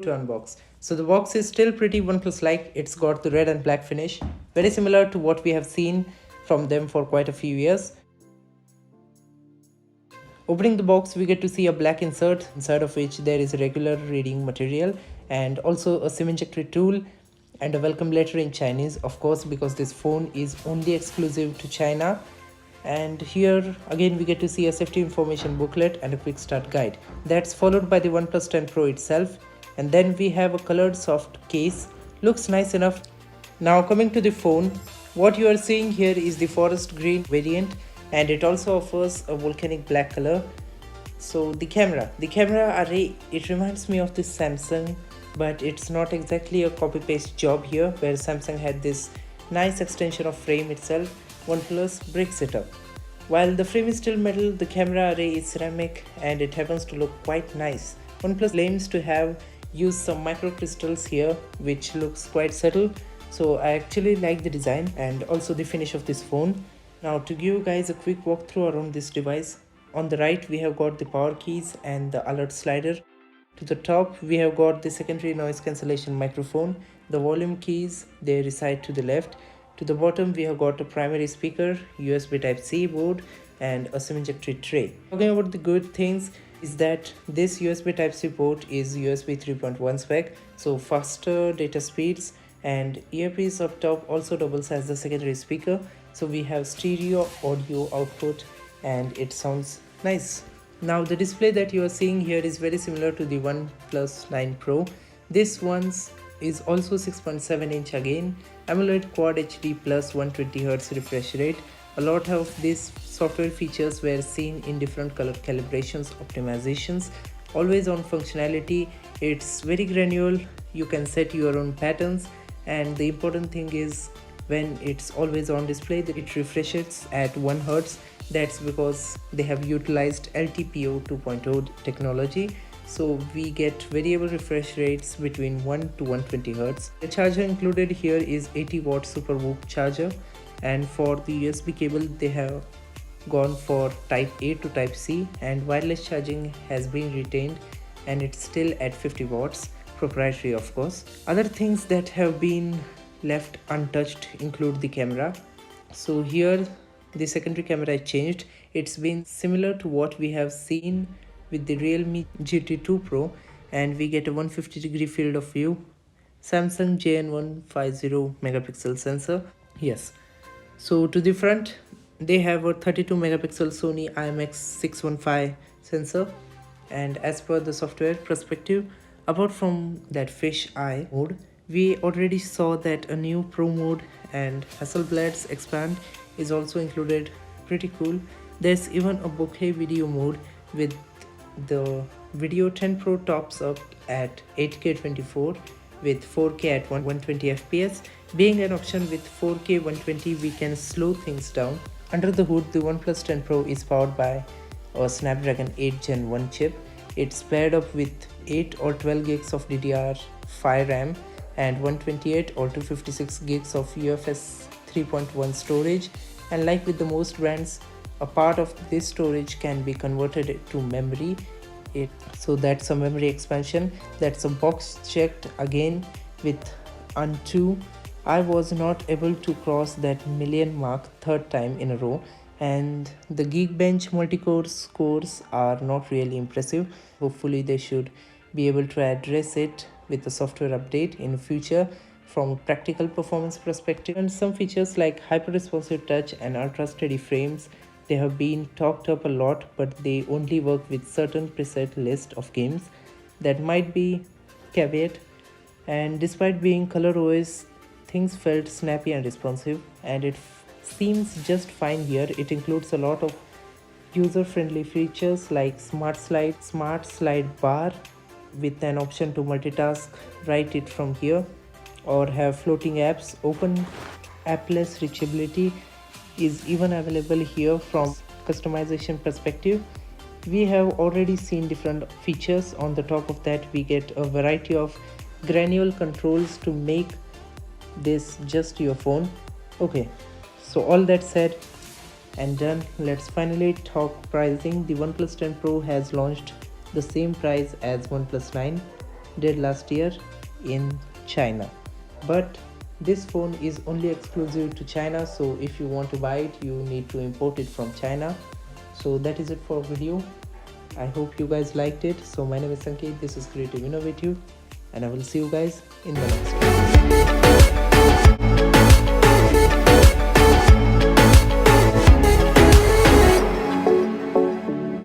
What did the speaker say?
to unbox. So the box is still pretty OnePlus like. It's got the red and black finish, very similar to what we have seen from them for quite a few years. Opening the box, we get to see a black insert, inside of which there is a regular reading material and also a SIM injector tool and a welcome letter in Chinese, of course, because this phone is only exclusive to China. And here again we get to see a safety information booklet and a quick start guide. That's followed by the OnePlus 10 Pro itself, and then we have a colored soft case. Looks nice enough. Now coming to the phone, what you are seeing here is the forest green variant, and it also offers a volcanic black color. So the camera array, it reminds me of this Samsung, but it's not exactly a copy paste job here, where Samsung had this nice extension of frame itself. OnePlus breaks it up. While the frame is still metal, the camera array is ceramic and it happens to look quite nice. OnePlus claims to have used some microcrystals here, which looks quite subtle. So I actually like the design and also the finish of this phone. Now to give you guys a quick walkthrough around this device, on the right we have got the power keys and the alert slider. To the top we have got the secondary noise cancellation microphone. The volume keys, they reside to the left. To the bottom we have got a primary speaker, USB Type-C board and a SIM injector tray. Talking about the good things is that this USB Type-C port is USB 3.1 spec, so faster data speeds, and earpiece up top also doubles as the secondary speaker. So we have stereo audio output and it sounds nice. Now the display that you are seeing here is very similar to the OnePlus 9 Pro. This one's is also 6.7 inch again, AMOLED Quad HD plus 120Hz refresh rate. A lot of these software features were seen in different color calibrations, optimizations, always on functionality. It's very granular, you can set your own patterns, and the important thing is when it's always on display that it refreshes at 1 Hz. That's because they have utilized LTPO 2.0 technology. So we get variable refresh rates between 1 to 120 Hz. The charger included here is 80 watt super whoop charger, and for the USB cable they have gone for type A to type C, and wireless charging has been retained and it's still at 50 watts, proprietary of course. Other things that have been left untouched include the camera. So here the secondary camera is changed. It's been similar to what we have seen with the Realme GT2 Pro, and we get a 150-degree field of view, Samsung JN150 megapixel sensor. Yes, so to the front they have a 32 megapixel Sony IMX615 sensor, and as per the software perspective, apart from that fish eye mode, we already saw that a new Pro mode and Hasselblad's expand is also included. Pretty cool. There's even a bokeh video mode with the video 10 Pro tops up at 8K 24 with 4K at 120 FPS. Being an option with 4K 120, we can slow things down. Under the hood, the OnePlus 10 Pro is powered by a Snapdragon 8 Gen 1 chip. It's paired up with 8 or 12 gigs of DDR5 RAM and 128 or 256 gigs of UFS 3.1 storage. And like with the most brands, a part of this storage can be converted to memory. So that's a memory expansion. That's a box checked again with Unto. I was not able to cross that million mark third time in a row, and the Geekbench multi-core scores are not really impressive. Hopefully they should be able to address it with a software update in the future from a practical performance perspective. And some features like hyper responsive touch and ultra steady frames, they have been talked up a lot, but they only work with certain preset list of games. That might be caveat. And despite being color OS, things felt snappy and responsive, and it seems just fine here. It includes a lot of user-friendly features like smart slide bar with an option to multitask, write it from here, or have floating apps. Open appless reachability is even available here. From customization perspective, we have already seen different features. On the top of that, we get a variety of granular controls to make this just your phone. Okay, so all that said and done, let's finally talk pricing. The OnePlus 10 Pro has launched the same price as OnePlus 9. did last year in China. But this phone is only exclusive to China, so if you want to buy it, you need to import it from China. So that is it for video. I hope you guys liked it. So my name is Sanket, this is Creative Innovative, and I will see you guys in the next one.